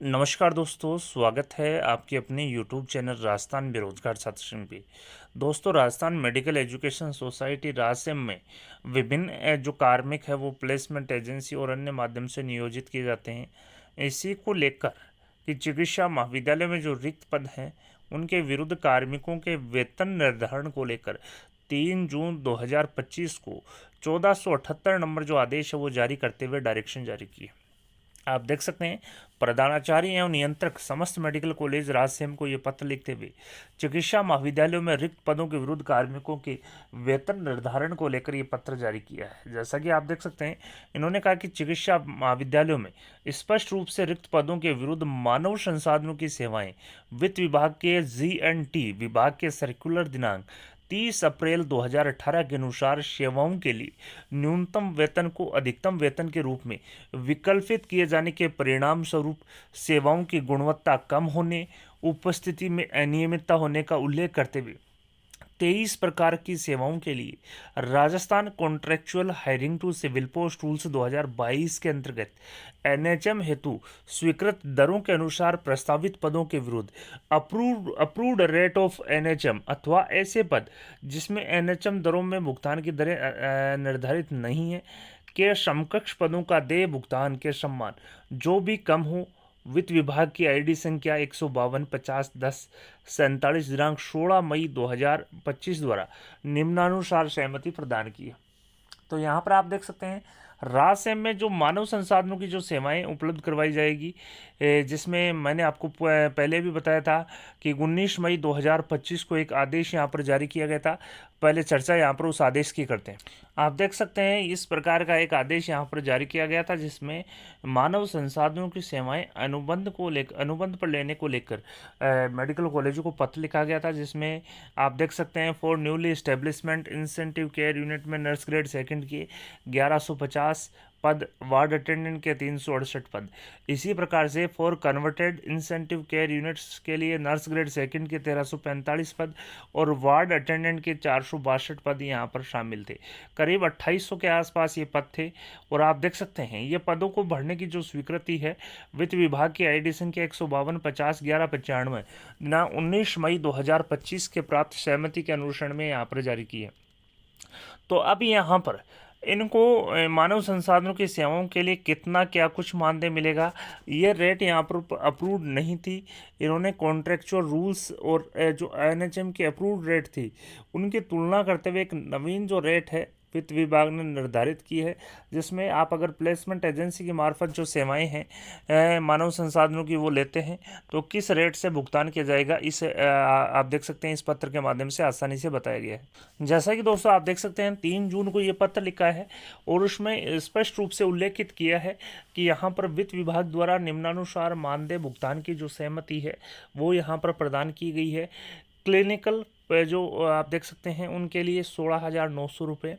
नमस्कार दोस्तों, स्वागत है आपके अपने यूट्यूब चैनल राजस्थान बेरोजगार छात्र संघ पे। दोस्तों, राजस्थान मेडिकल एजुकेशन सोसाइटी राजसेम में विभिन्न जो कार्मिक है वो प्लेसमेंट एजेंसी और अन्य माध्यम से नियोजित किए जाते हैं। इसी को लेकर कि चिकित्सा महाविद्यालय में जो रिक्त पद हैं उनके विरुद्ध कार्मिकों के वेतन निर्धारण को लेकर 3 जून 2025 को 1478 नंबर जो आदेश है वो जारी करते हुए डायरेक्शन जारी की। आप देख सकते हैं, प्रधानाचार्य एवं नियंत्रक समस्त मेडिकल कॉलेज राजसेम को ये पत्र लिखते हुए चिकित्सा महाविद्यालयों में रिक्त पदों के विरुद्ध कार्मिकों के वेतन निर्धारण को लेकर ये पत्र जारी किया है। जैसा कि आप देख सकते हैं, इन्होंने कहा कि चिकित्सा महाविद्यालयों में स्पष्ट रूप से रिक्त पदों के विरुद्ध मानव संसाधनों की सेवाएं वित्त विभाग के GNT विभाग के सर्कुलर दिनांक 30 अप्रैल 2018 के अनुसार सेवाओं के लिए न्यूनतम वेतन को अधिकतम वेतन के रूप में विकल्पित किए जाने के परिणाम स्वरूप सेवाओं की गुणवत्ता कम होने, उपस्थिति में अनियमितता होने का उल्लेख करते हुए 23 प्रकार की सेवाओं के लिए Rajasthan contractual hiring to civil post rules 2022 के अंतर्गत NHM हेतु स्वीकृत दरों के अनुसार प्रस्तावित पदों के विरुद्ध अप्रूव्ड रेट ऑफ NHM अथवा ऐसे पद जिसमें NHM दरों में भुगतान की दरें निर्धारित नहीं है के समकक्ष पदों का देय भुगतान के सम्मान जो भी कम हो, वित्त विभाग की ID संख्या 152-50-10-47 दिनांक 16 मई 2025 द्वारा निम्नानुसार सहमति प्रदान की है। तो यहाँ पर आप देख सकते हैं, राजसेम में जो मानव संसाधनों की जो सेवाएं उपलब्ध करवाई जाएगी, जिसमें मैंने आपको पहले भी बताया था कि 19 मई 2025 को एक आदेश यहाँ पर जारी किया गया था। पहले चर्चा यहाँ पर उस आदेश की करते हैं। आप देख सकते हैं, इस प्रकार का एक आदेश यहाँ पर जारी किया गया था जिसमें मानव संसाधनों की सेवाएं अनुबंध पर लेने को लेकर मेडिकल कॉलेजों को पत्र लिखा गया था, जिसमें आप देख सकते हैं for newly establishment incentive care unit में नर्स ग्रेड सेकंड के 1150 पद, वार्ड अटेंडेंट के 368 पद। इसी प्रकार से for converted incentive care units के लिए नर्स ग्रेड सेकंड के 1345 पद और वार्ड अटेंडेंट के 462 पद यहाँ पर शामिल थे। करीब 2800 के आसपास ये पद थे। और आप देख सकते हैं, ये पदों को भरने की जो स्वीकृति है वित्त विभाग की ID संख्या 152-50-11-95 ना 19 मई 2025 के प्राप्त सहमति के अनुसरण में यहाँ पर जारी की है। तो अब यहाँ पर इनको मानव संसाधनों की सेवाओं के लिए कितना क्या कुछ मानदेय मिलेगा, ये रेट यहाँ पर अप्रूव्ड नहीं थी। इन्होंने कॉन्ट्रेक्चुअल रूल्स और जो NHM की अप्रूव्ड रेट थी उनकी तुलना करते हुए एक नवीन जो रेट है वित्त विभाग ने निर्धारित की है, जिसमें आप अगर प्लेसमेंट एजेंसी की मार्फत जो सेवाएं हैं मानव संसाधनों की वो लेते हैं तो किस रेट से भुगतान किया जाएगा, इस आप देख सकते हैं इस पत्र के माध्यम से आसानी से बताया गया है। जैसा कि दोस्तों आप देख सकते हैं 3 जून को ये पत्र लिखा है और उसमें स्पष्ट रूप से उल्लेखित किया है कि यहाँ पर वित्त विभाग द्वारा निम्नानुसार मानदेय भुगतान की जो सहमति है वो यहाँ पर प्रदान की गई है। क्लिनिकल जो आप देख सकते हैं उनके लिए 16,900 रुपये,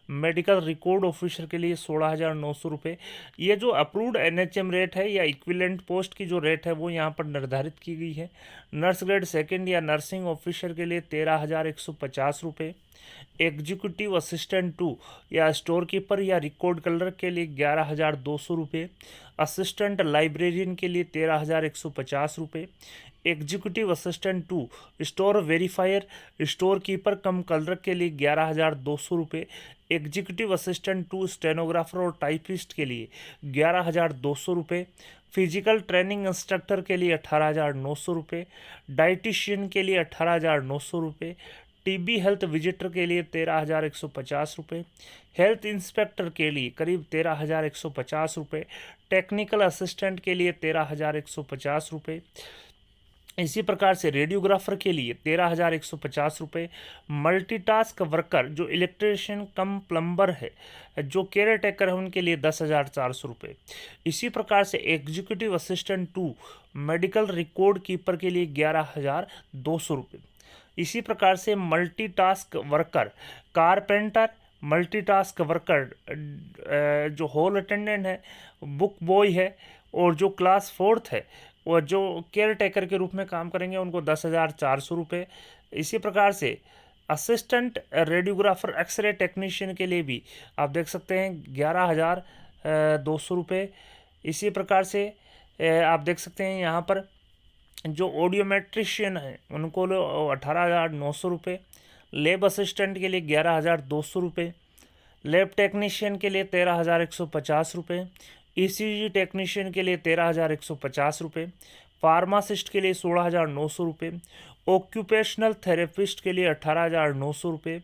मेडिकल रिकॉर्ड ऑफिसर के लिए 16,900 रुपये। ये जो अप्रूव्ड NHM रेट है या इक्विवेलेंट पोस्ट की जो रेट है वो यहाँ पर निर्धारित की गई है। नर्स ग्रेड सेकंड या नर्सिंग ऑफिसर के लिए 13,150 रुपये, एग्जीक्यूटिव असिस्टेंट 2 या स्टोर कीपर या रिकॉर्ड क्लर्क के लिए 11,200 रुपये, असिस्टेंट लाइब्रेरियन के लिए 13,150 रुपये, executive assistant 2 store verifier store keeper cum clerk के लिए 11,200 रुपये, एग्जीक्यूटिव असिस्टेंट 2 स्टेनोग्राफर और टाइपिस्ट के लिए 11,200 रुपये, फिजिकल ट्रेनिंग इंस्ट्रक्टर के लिए 18,900 रुपये, डाइटिशियन के लिए 18,900 रुपये, TB हेल्थ विजिटर के लिए 13,150 रुपये, हेल्थ इंस्पेक्टर के लिए करीब 13,150 रुपये, टेक्निकल असिस्टेंट के लिए 13,150 रुपये। इसी प्रकार से रेडियोग्राफर के लिए 13,150 रुपये, मल्टीटास्क वर्कर जो इलेक्ट्रिशियन कम प्लम्बर है, जो केयर टेकर है उनके लिए 10,400 रुपये। इसी प्रकार से executive assistant 2 medical record keeper के लिए 11,200 रुपये। इसी प्रकार से multitask worker carpenter, multitask worker जो हॉल अटेंडेंट है, बुक बॉय है और जो क्लास 4th है और जो केयर टेकर के रूप में काम करेंगे उनको 10,400 रुपये। इसी प्रकार से असिस्टेंट रेडियोग्राफर एक्सरे टेक्नीशियन के लिए भी आप देख सकते हैं 11,200 रुपये। इसी प्रकार से आप देख सकते हैं यहाँ पर जो ऑडियोमेट्रिशियन है उनको 18,900 रुपये, लैब असिस्टेंट के लिए 11,200 रुपये, लैब टेक्नीशियन के लिए 13,150 रुपये, ईसीजी टेक्नीशियन के लिए 13,150 रुपये, फार्मासिस्ट के लिए 16,900 रुपये, ऑक्यूपेशनल थेरेपिस्ट के लिए 18,900 रुपये,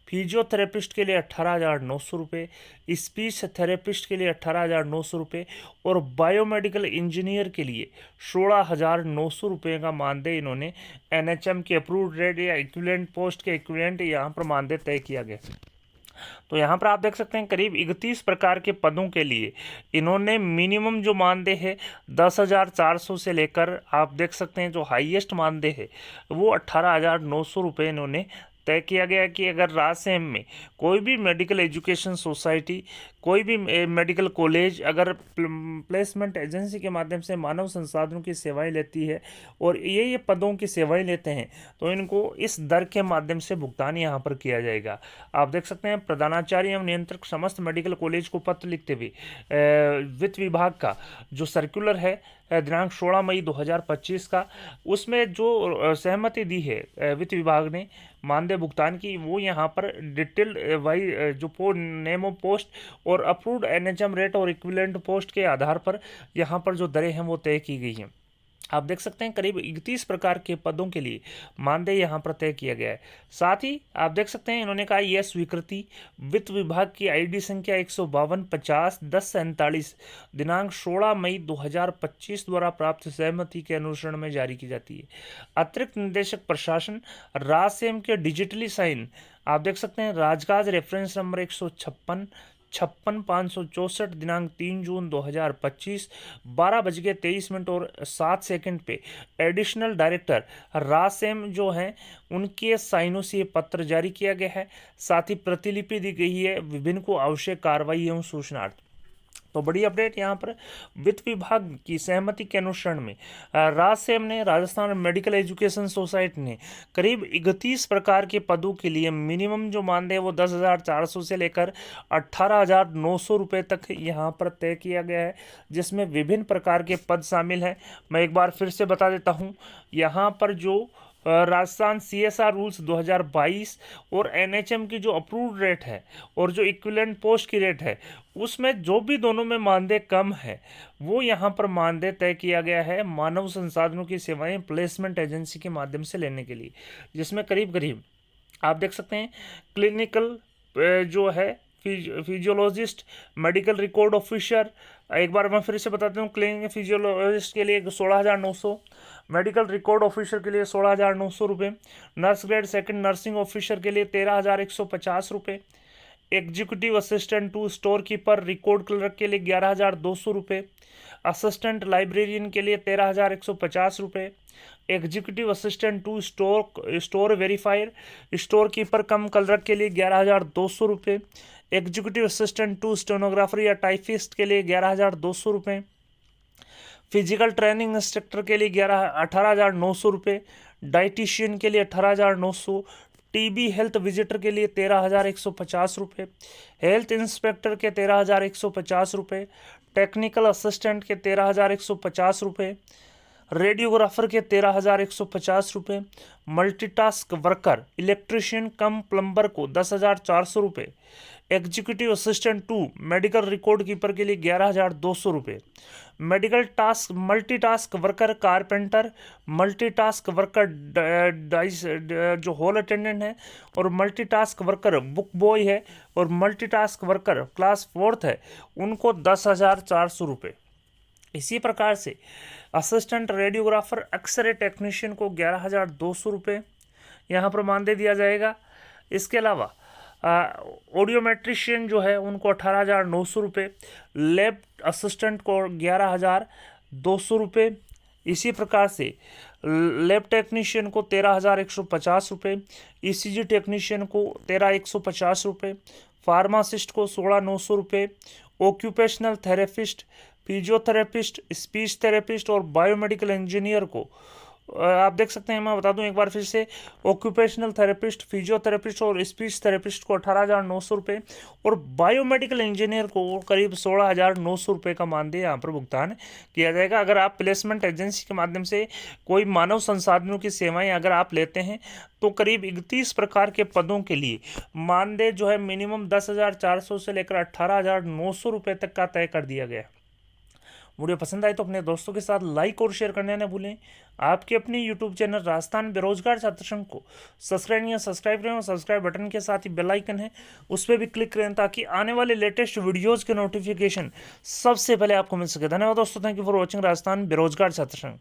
फिजियोथेरेपिस्ट के लिए 18,900 रुपये, स्पीच थेरेपिस्ट के लिए 18,900 रुपये और बायोमेडिकल इंजीनियर के लिए 16,900 रुपये का मानदेय इन्होंने एनएचएम के अप्रूव्ड रेट या इक्विवेलेंट पोस्ट के इक्विवेलेंट यहाँ पर मानदेय तय किया गया। तो यहाँ पर आप देख सकते हैं करीब 31 प्रकार के पदों के लिए इन्होंने मिनिमम जो मानदेय है 10,400 से लेकर आप देख सकते हैं जो हाईएस्ट मानदेय है वो 18,900 रुपये इन्होंने तय किया गया कि अगर राजसेम में कोई भी मेडिकल एजुकेशन सोसाइटी, कोई भी मेडिकल कॉलेज अगर प्लेसमेंट एजेंसी के माध्यम से मानव संसाधनों की सेवाएं लेती है और ये पदों की सेवाएं लेते हैं तो इनको इस दर के माध्यम से भुगतान यहाँ पर किया जाएगा। आप देख सकते हैं प्रधानाचार्य एवं नियंत्रक समस्त मेडिकल कॉलेज को पत्र लिखते हुए वित्त विभाग का जो सर्कुलर है दिनांक 16 मई 2025 का, उसमें जो सहमति दी है वित्त विभाग ने मानदेय भुगतान की, वो यहाँ पर डिटेल्ड वाई जो नेम ऑफ पोस्ट और अप्रूव्ड एनएचएम रेट और इक्विवेलेंट पोस्ट के आधार पर यहाँ पर जो दरें हैं वो तय की गई हैं। आप देख सकते हैं करीब 31 प्रकार के पदों के लिए मानदेय यहाँ पर तय किया गया है। साथ ही आप देख सकते हैं इन्होंने कहा यह स्वीकृति वित्त विभाग की आईडी संख्या 15250-1047 दिनांक 16 मई 2025 द्वारा प्राप्त सहमति के अनुसरण में जारी की जाती है। अतिरिक्त निदेशक प्रशासन राजसेम के डिजिटली साइन आप देख सकते हैं राजकाज रेफरेंस नंबर 156-564 दिनांक 3 जून 2025 12:23 और 7 पे एडिशनल डायरेक्टर राजसेम जो हैं उनके साइनों से ये पत्र जारी किया गया है। साथ ही प्रतिलिपि दी गई है विभिन्न को आवश्यक कार्रवाई एवं सूचनार्थ। तो बड़ी अपडेट यहाँ पर वित्त विभाग की सहमति के अनुसरण में राजसेम ने राजस्थान मेडिकल एजुकेशन सोसाइटी ने करीब 31 प्रकार के पदों के लिए मिनिमम जो मानदेय वो 10,400 से लेकर 18,900 रुपये तक यहाँ पर तय किया गया है, जिसमें विभिन्न प्रकार के पद शामिल हैं। मैं एक बार फिर से बता देता हूँ, यहाँ पर जो राजस्थान CSR रूल्स 2022 और NHM की जो अप्रूव्ड रेट है और जो इक्विवेलेंट पोस्ट की रेट है उसमें जो भी दोनों में मानदेय कम है वो यहाँ पर मानदेय तय किया गया है मानव संसाधनों की सेवाएं प्लेसमेंट एजेंसी के माध्यम से लेने के लिए, जिसमें करीब करीब आप देख सकते हैं क्लिनिकल जो है फिजियोलॉजिस्ट, मेडिकल रिकॉर्ड ऑफिसर, एक बार मैं फिर से बताता हूँ, क्लिनिकल फिजियोलॉजिस्ट के लिए 16,900, मेडिकल रिकॉर्ड ऑफिसर के लिए 16,900 रुपये, nurse grade second nursing officer के लिए 13,150 रुपये, executive assistant to store keeper record clerk के लिए 11,200 रुपये, असिस्टेंट लाइब्रेरियन के लिए 13,150 रुपये, executive assistant to store verifier store keeper cum clerk के लिए 11,200 रुपये, एग्जीक्यूटिव असिस्टेंट टू स्टेनोग्राफर या टाइपिस्ट के लिए 11,200 रुपये, फिजिकल ट्रेनिंग इंस्ट्रक्टर के लिए 18,900 रुपये, डाइटिशियन के लिए 18,900, टीबी हेल्थ विजिटर के लिए 13,150 रुपये, हेल्थ इंस्पेक्टर के 13,150 रुपये, टेक्निकल असिस्टेंट के 13,150 रुपये, रेडियोग्राफर के 13,150 रुपये, multitask worker electrician cum plumber को 10,400 रुपये, executive assistant to medical record keeper के लिए 11,200 रुपये, medical task multitask worker carpenter, multitask worker जो हॉल अटेंडेंट है और मल्टीटास्क वर्कर बुक बॉय है और मल्टीटास्क वर्कर क्लास 4th है, उनको 10,400 रुपये। इसी प्रकार से असिस्टेंट रेडियोग्राफर एक्सरे टेक्नीशियन को 11,200 रुपये यहाँ पर मानदेय दिया जाएगा। इसके अलावा ऑडियोमेट्रिशियन जो है उनको 18,900 रुपये, लैब असिस्टेंट को 11,200 रुपये, इसी प्रकार से लैब टेक्नीशियन को 13,150 रुपये, ECG टेक्नीशियन को 13,150 रुपये, फार्मासिस्ट को 16,900 रुपये, occupational therapist, physiotherapist, speech therapist और बायोमेडिकल इंजीनियर को आप देख सकते हैं, मैं बता दूं एक बार फिर से, ऑक्यूपेशनल थेरेपिस्ट, फिजियोथेरेपिस्ट और स्पीच थेरेपिस्ट को 18,900 रुपये और बायोमेडिकल इंजीनियर को करीब 16,900 रुपये का मानदेय यहाँ पर भुगतान किया जाएगा। अगर आप प्लेसमेंट एजेंसी के माध्यम से कोई मानव संसाधनों की सेवाएं अगर आप लेते हैं तो करीब 31 प्रकार के पदों के लिए मानदेय जो है मिनिमम 10,400 से लेकर 18,900 रुपये तक का तय कर दिया गया। वीडियो पसंद आए तो अपने दोस्तों के साथ लाइक और शेयर करना न भूलें। आपके अपने यूट्यूब चैनल राजस्थान बेरोजगार छात्र संघ को सब्सक्राइब करें और सब्सक्राइब बटन के साथ ही बेल आइकन है उस पर भी क्लिक करें ताकि आने वाले लेटेस्ट वीडियोज़ के नोटिफिकेशन सबसे पहले आपको मिल सके। धन्यवाद दोस्तों, thank you for watching Rajasthan बेरोजगार छात्र संघ।